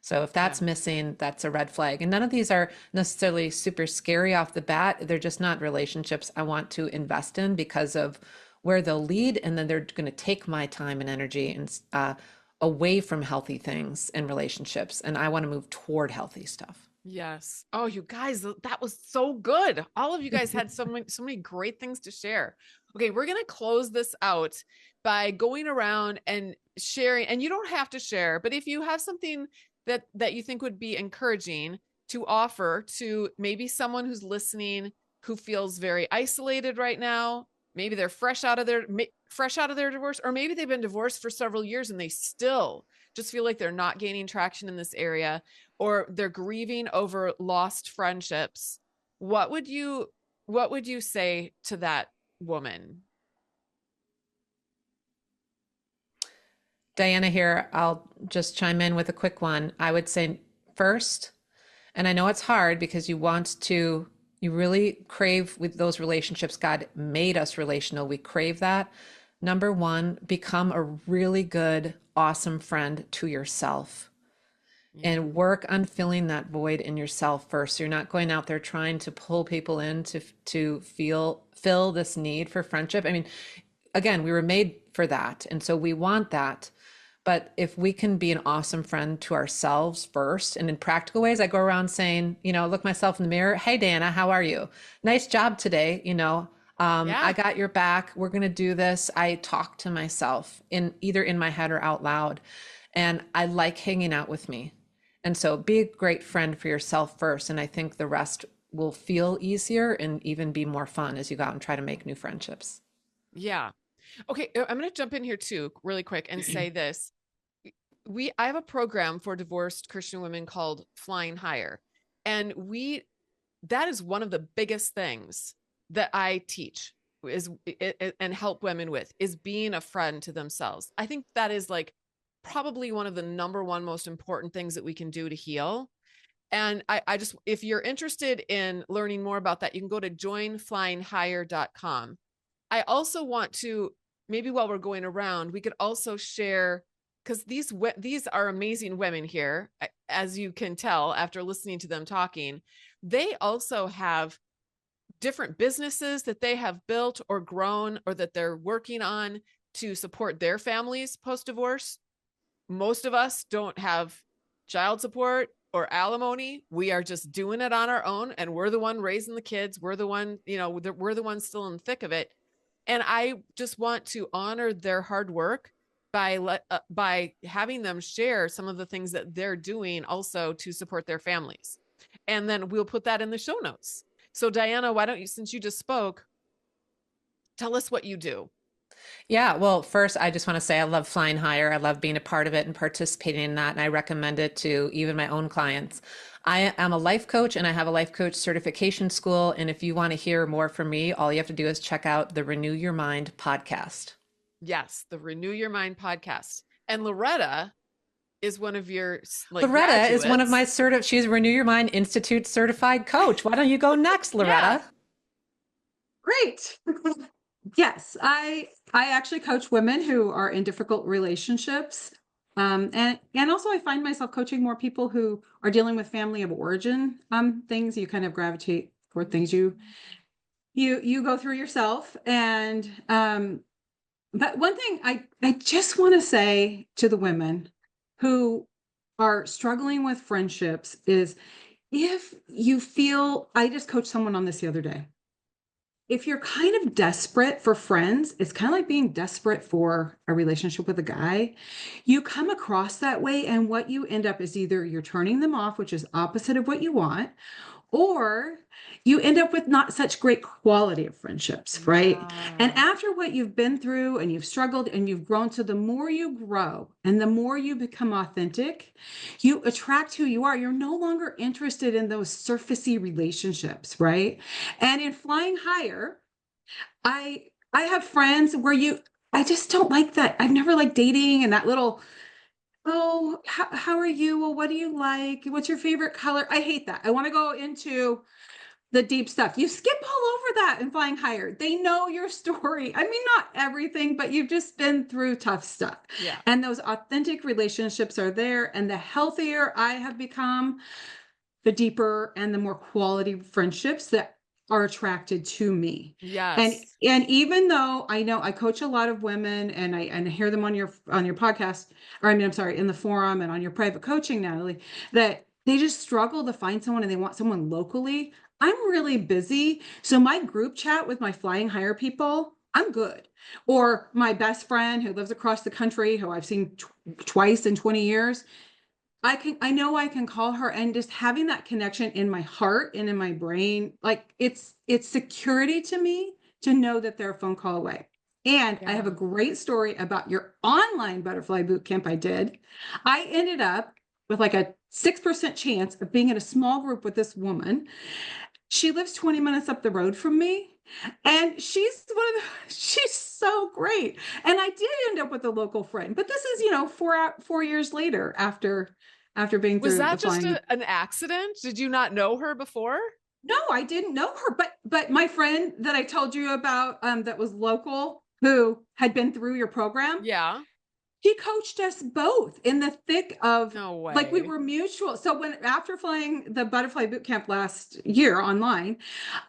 So if yeah. that's missing, that's a red flag. And none of these are necessarily super scary off the bat. They're just not relationships I want to invest in because of where they'll lead. And then they're going to take my time and energy and away from healthy things and relationships. And I want to move toward healthy stuff. Yes. Oh, you guys, that was so good. All of you guys had so many great things to share. Okay, we're going to close this out by going around and sharing, and you don't have to share, but if you have something that you think would be encouraging to offer to maybe someone who's listening who feels very isolated right now, maybe they're fresh out of their divorce, or maybe they've been divorced for several years and they still just feel like they're not gaining traction in this area, or they're grieving over lost friendships. What would you say to that woman? Diana here. I'll just chime in with a quick one. I would say first, and I know it's hard because you really crave with those relationships. God made us relational. We crave that. Number one, become a really good, awesome friend to yourself. And work on filling that void in yourself first. So you're not going out there trying to pull people in to fill this need for friendship. I mean, again, we were made for that. And so we want that. But if we can be an awesome friend to ourselves first, and in practical ways, I go around saying, look myself in the mirror. Hey, Dana, how are you? Nice job today. I got your back. We're going to do this. I talk to myself either in my head or out loud. And I like hanging out with me. And so be a great friend for yourself first. And I think the rest will feel easier and even be more fun as you go out and try to make new friendships. Yeah. Okay. I'm going to jump in here too, really quick, and say this. I have a program for divorced Christian women called Flying Higher. And that is one of the biggest things that I teach and help women with, is being a friend to themselves. I think that is like probably one of the number one most important things that we can do to heal. And I just, if you're interested in learning more about that, you can go to joinflyinghigher.com. I also want to, maybe while we're going around, we could also share, because these are amazing women here, as you can tell after listening to them talking. They also have different businesses that they have built or grown or that they're working on to support their families post-divorce. Most of us don't have child support or alimony. We are just doing it on our own, and we're the one raising the kids. We're the one, we're the ones still in the thick of it. And I just want to honor their hard work by having them share some of the things that they're doing also to support their families. And then we'll put that in the show notes. So Diana, why don't you, since you just spoke, tell us what you do. Yeah, well, first, I just want to say I love Flying Higher. I love being a part of it and participating in that. And I recommend it to even my own clients. I am a life coach and I have a life coach certification school. And if you want to hear more from me, all you have to do is check out the Renew Your Mind podcast. Yes, the Renew Your Mind podcast. And Loretta is one of your Loretta graduates. is one of my she's Renew Your Mind Institute certified coach. Why don't you go next, Loretta? Yeah. Great. Yes, I actually coach women who are in difficult relationships. And also I find myself coaching more people who are dealing with family of origin things. You kind of gravitate toward things you go through yourself. And but one thing I just want to say to the women who are struggling with friendships is, if you feel, I just coached someone on this the other day. If you're kind of desperate for friends, it's kind of like being desperate for a relationship with a guy. You come across that way, and what you end up is either you're turning them off, which is opposite of what you want, or you end up with not such great quality of friendships, right? And after what you've been through and you've struggled and you've grown, so the more you grow and the more you become authentic, you attract who you are. You're no longer interested in those surfacey relationships, right? And in Flying Higher, I have friends where I just don't like that. I've never liked dating and that little, oh, how are you? Well, what do you like? What's your favorite color? I hate that. I want to go into the deep stuff. You skip all over that in Flying Higher. They know your story. I mean, not everything, but you've just been through tough stuff. Yeah. And those authentic relationships are there. And the healthier I have become, the deeper and the more quality friendships that are attracted to me. Yes. And even though I know I coach a lot of women and I hear them on your podcast, or I'm sorry, in the forum and on your private coaching, Natalie, that they just struggle to find someone and they want someone locally. I'm really busy. So my group chat with my Flying Higher people, I'm good. Or my best friend who lives across the country, who I've seen twice in 20 years, I know I can call her, and just having that connection in my heart and in my brain, like it's security to me to know that they're a phone call away. And I have a great story about your online butterfly boot camp I did. I ended up with like a 6% chance of being in a small group with this woman. She lives 20 minutes up the road from me. And she's so great. And I did end up with a local friend, but this is, 4 years later after being Was through the that just flying. an accident? Did you not know her before? No, I didn't know her, but my friend that I told you about, that was local, who had been through your program, Yeah. he coached us both in the thick of, No like, we way. were mutual. So after flying the butterfly boot camp last year online,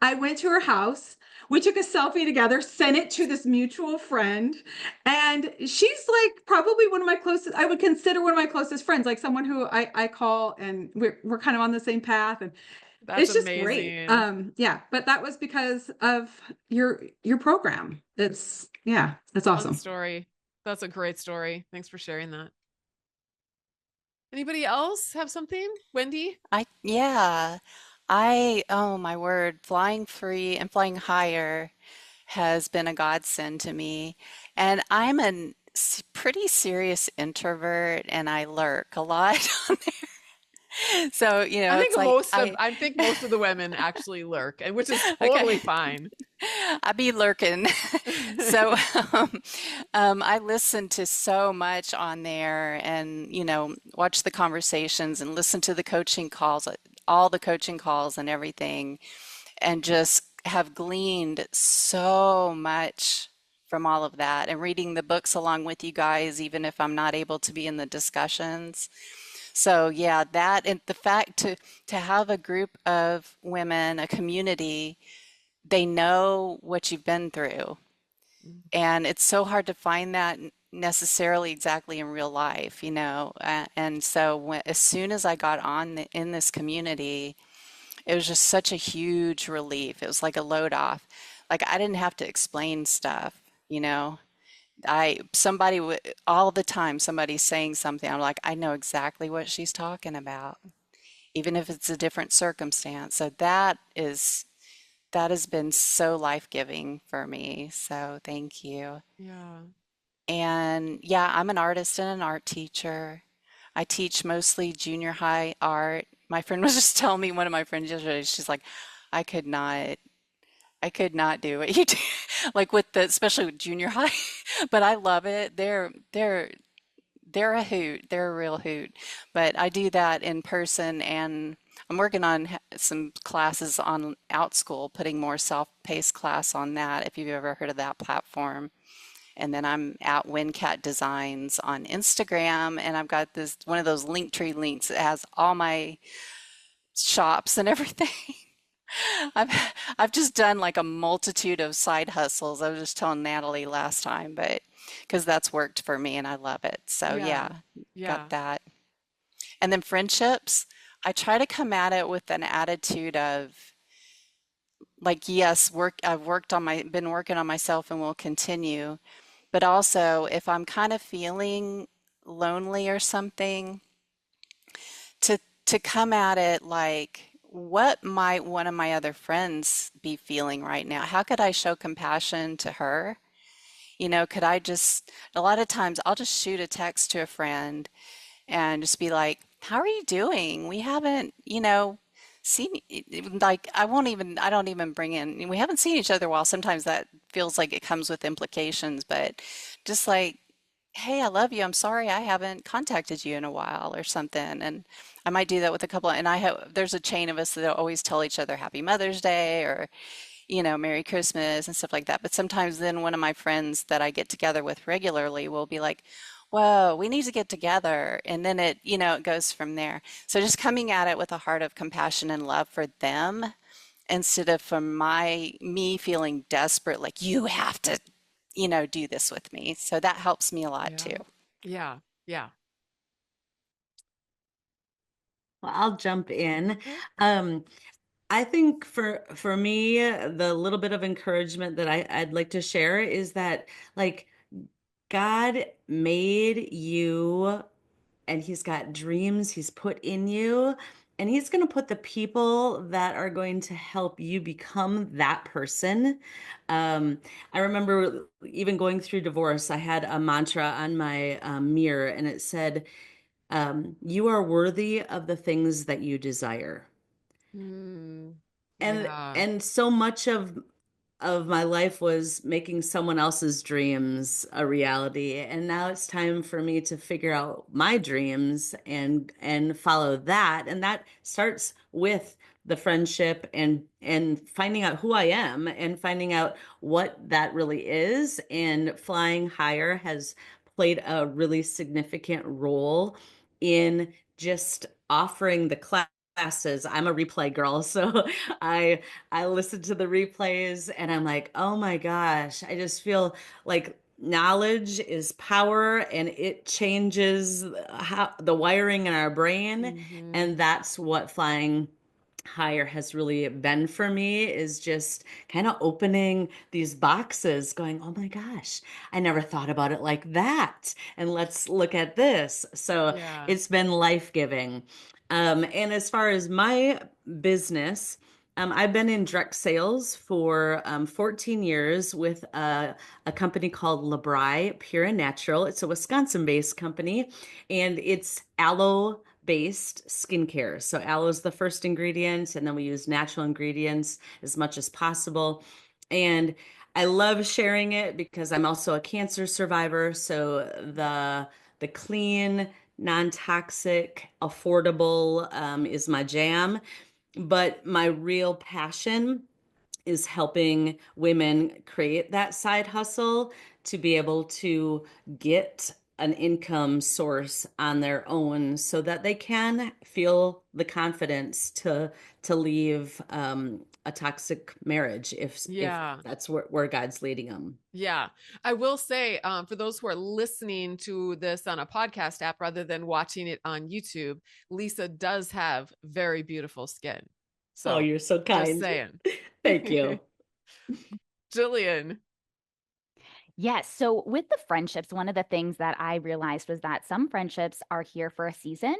I went to her house. We took a selfie together, sent it to this mutual friend. And she's like probably one of my closest, I would consider one of my closest friends, like someone who I call, and we're kind of on the same path. And That's it's just great. amazing. Yeah, but that was because of your program. That's Fun awesome. story. That's a great story. Thanks for sharing that. Anybody else have something? Wendy? Oh my word, flying free and flying higher has been a godsend to me. And I'm a pretty serious introvert and I lurk a lot on there. So, I it's think like I think most of the women actually lurk, and which is totally okay. fine. I be lurking. So I listen to so much on there and, watch the conversations and listen to the coaching calls, all the coaching calls and everything, and just have gleaned so much from all of that and reading the books along with you guys, even if I'm not able to be in the discussions. So yeah, that and the fact to have a group of women, a community, they know what you've been through. And it's so hard to find that necessarily exactly in real life, And so as soon as I got in this community, it was just such a huge relief. It was like a load off. Like I didn't have to explain stuff, you know. All the time somebody's saying something, I'm like, I know exactly what she's talking about, even if it's a different circumstance. So that has been so life-giving for me. So thank you. Yeah. And yeah, I'm an artist and an art teacher. I teach mostly junior high art. My friend was just telling me, one of my friends yesterday, she's like, I could not, I could not do what you do, like especially with junior high. But I love it. They're a hoot. They're a real hoot. But I do that in person, and I'm working on some classes on OutSchool, putting more self-paced class on that, if you've ever heard of that platform. And then I'm at WinCat Designs on Instagram, and I've got this one of those Linktree links that has all my shops and everything. I've I've just done like a multitude of side hustles. I was just telling Natalie last time, but because that's worked for me and I love it. So Yeah. yeah, Yeah. got that. And then friendships, I try to come at it with an attitude of like, yes, been working on myself and will continue. But also, if I'm kind of feeling lonely or something, to come at it like, what might one of my other friends be feeling right now? How could I show compassion to her? Could I just, a lot of times I'll just shoot a text to a friend and just be like, how are you doing? We haven't, seen, like, I don't even bring in, we haven't seen each other a while. Sometimes that feels like it comes with implications, but just like, hey, I love you. I'm sorry I haven't contacted you in a while or something. And I might do that with a couple, and there's a chain of us that always tell each other Happy Mother's Day or, Merry Christmas and stuff like that. But sometimes then one of my friends that I get together with regularly will be like, whoa, we need to get together. And then it goes from there. So just coming at it with a heart of compassion and love for them instead of from me feeling desperate, like you have to, do this with me. So that helps me a lot Yeah. too. Yeah. Yeah. Well, I'll jump in. Okay. Um, I think for me, the little bit of encouragement that I'd like to share is that like God made you and he's got dreams he's put in you, and he's going to put the people that are going to help you become that person. Um, I remember even going through divorce, I had a mantra on my mirror, and it said, "You are worthy of the things that you desire." Mm, and yeah. and so much of my life was making someone else's dreams a reality, and now it's time for me to figure out my dreams and follow that, and that starts with the friendship and finding out who I am and finding out what that really is. And flying higher has played a really significant role in just offering the classes. I'm a replay girl, so I I listen to the replays and I'm like, oh my gosh, I just feel like knowledge is power, and it changes how the wiring in our brain. Mhm. And that's what flying higher has really been for me, is just kind of opening these boxes going, oh my gosh, I never thought about it like that, and let's look at this. So Yeah. it's been life-giving. And as far as my business, I've been in direct sales for 14 years with a company called Labri Pure and Natural. It's a Wisconsin-based company, and it's aloe-based skincare. So aloe is the first ingredient, and then we use natural ingredients as much as possible. And I love sharing it because I'm also a cancer survivor. So the clean, non-toxic, affordable is my jam. But my real passion is helping women create that side hustle to be able to get an income source on their own so that they can feel the confidence to leave a toxic marriage if Yeah. that's where God's leading them. Yeah. I will say, for those who are listening to this on a podcast app rather than watching it on YouTube, Lisa does have very beautiful skin. Oh, So you're so just kind. saying. Thank you. Jillian. Yes. So with the friendships, one of the things that I realized was that some friendships are here for a season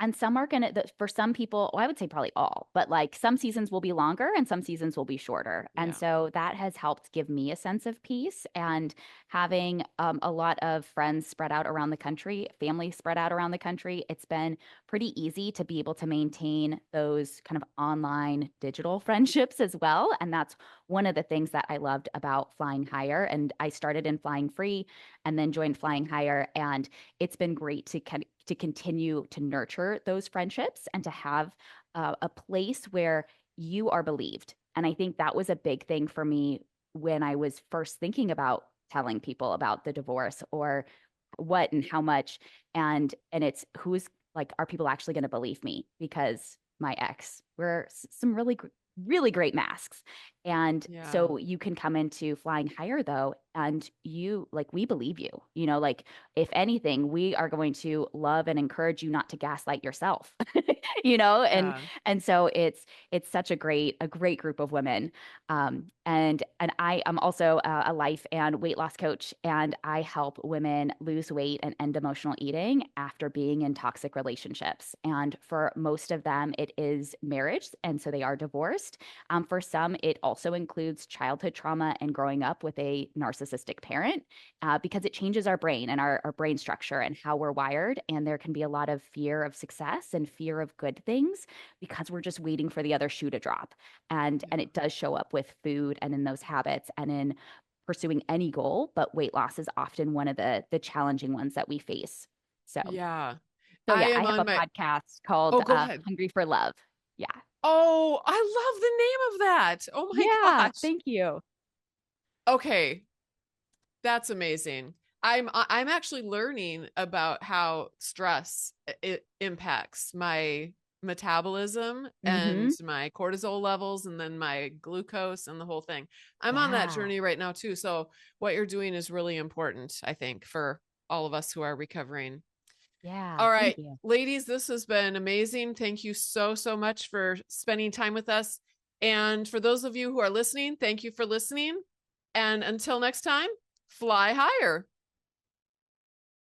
and some are going to, for some people, well, I would say probably all, but like some seasons will be longer and some seasons will be shorter. And Yeah. so that has helped give me a sense of peace. And having a lot of friends spread out around the country, family spread out around the country, it's been pretty easy to be able to maintain those kind of online digital friendships as well. And that's one of the things that I loved about Flying Higher. And I started in Flying Free and then joined Flying Higher. And it's been great to continue to nurture those friendships and to have a place where you are believed. And I think that was a big thing for me when I was first thinking about telling people about the divorce or what and how much. And it's who's like, are people actually going to believe me? Because my ex were some really great masks. And Yeah. so you can come into Flying Higher though, and you like, we believe you, like if anything, we are going to love and encourage you not to gaslight yourself, Yeah. and so it's such a great group of women. And I am also a life and weight loss coach, and I help women lose weight and end emotional eating after being in toxic relationships. And for most of them, it is marriage, and so they are divorced. For some, it also includes childhood trauma and growing up with a narcissistic parent, because it changes our brain and our brain structure and how we're wired. And there can be a lot of fear of success and fear of good things because we're just waiting for the other shoe to drop. And it does show up with food and in those habits and in pursuing any goal, but weight loss is often one of the challenging ones that we face. So, Yeah. so I yeah, I am have on a my, podcast called oh, go ahead. Hungry for Love. Yeah. Oh, I love the name of that. Oh my Yeah, gosh. thank you. Okay. That's amazing. I'm actually learning about how stress it impacts my metabolism and Hmm. my cortisol levels and then my glucose and the whole thing. I'm on that Yeah. journey right now too. So what you're doing is really important, I think, for all of us who are recovering. Yeah. All Thank right, you. ladies, this has been amazing. Thank you so, so much for spending time with us. And for those of you who are listening, thank you for listening. And until next time, fly higher.